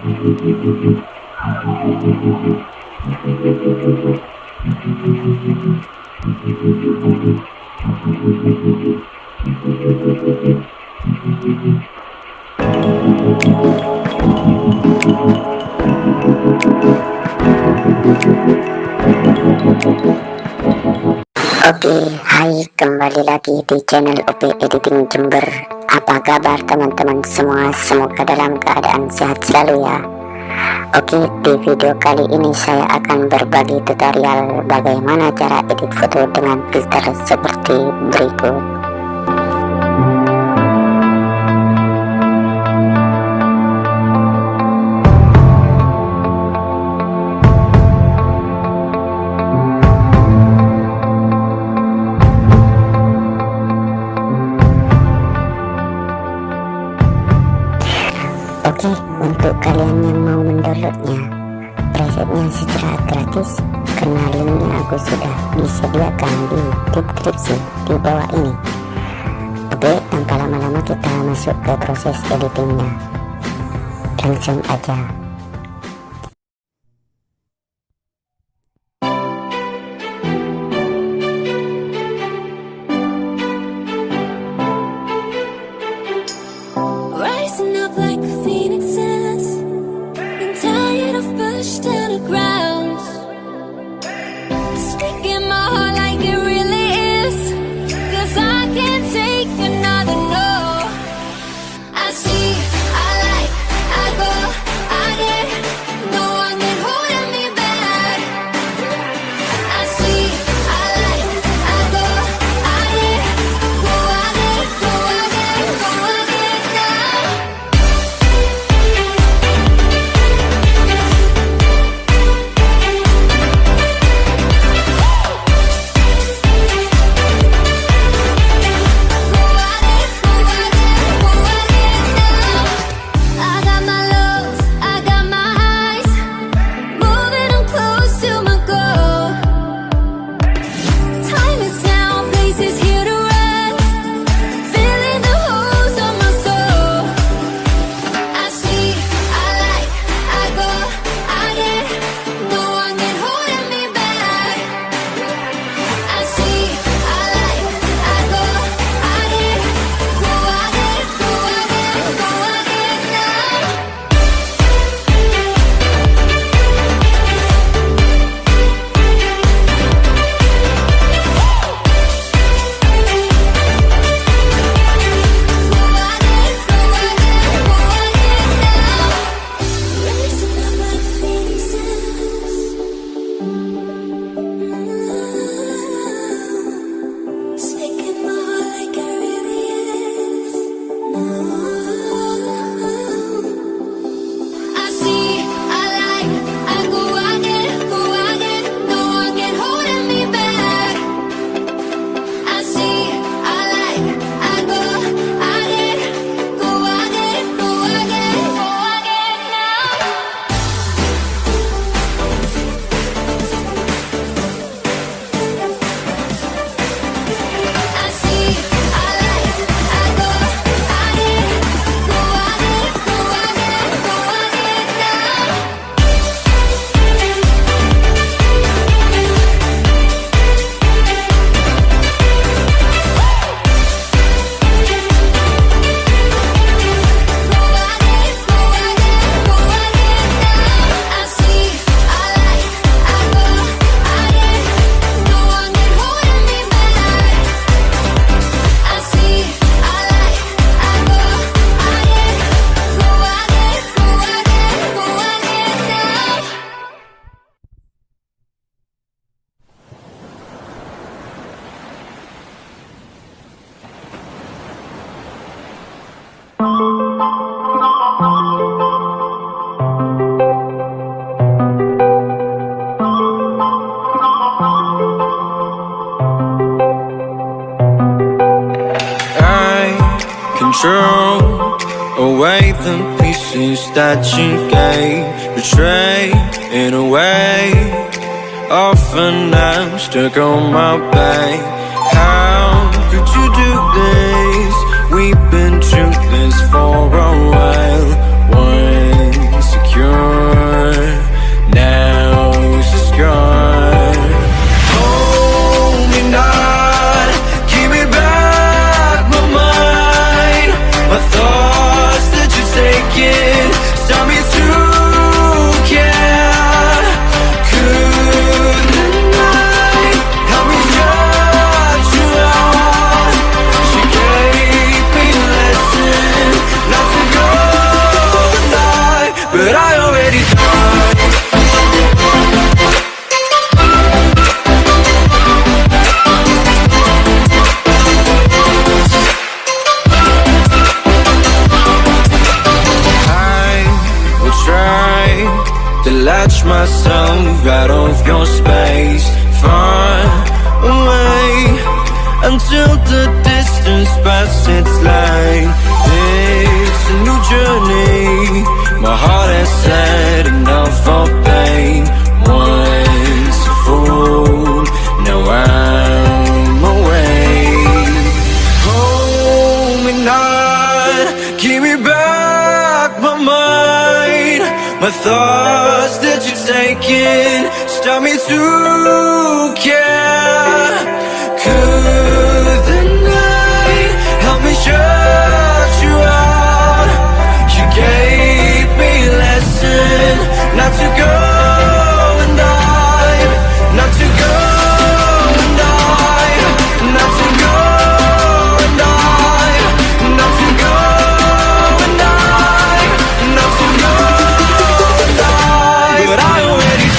Oke, hai, kembali lagi di channel opek editing Jember. Apa kabar teman-teman semua? Semoga dalam keadaan sehat selalu ya. Oke, di video kali ini saya akan berbagi tutorial bagaimana cara edit foto dengan filter seperti berikut. Oke, untuk kalian yang mau mendowlodnya, presetnya secara gratis, karena linknya aku sudah disediakan di deskripsi di bawah ini. Oke, tanpa lama-lama kita masuk ke proses editingnya. Langsung aja. Throw away the pieces that you gave, betray in a way. Often I'm stuck on my back. How could you do this? We've been through this for a while. One secure stop me to care. Could the night help me shut you out? She gave me a lesson not to go and die, but I already died. To latch myself out of your space, far away, until the distance passes. It's like it's a new journey. My heart has had enough of pain. Once a fool, now I'm away. Hold me not, give me back my mind. My thoughts that you're taking stop me to care. Could the night help me shut you out? You gave me a lesson not to go and die, not to go and die, not to go and die, not to go and die, not to go. But I already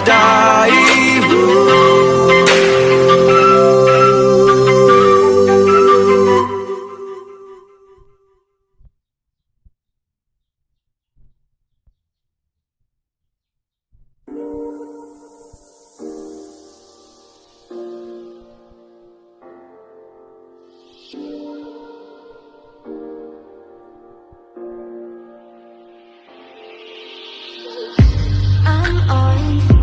died. I'm on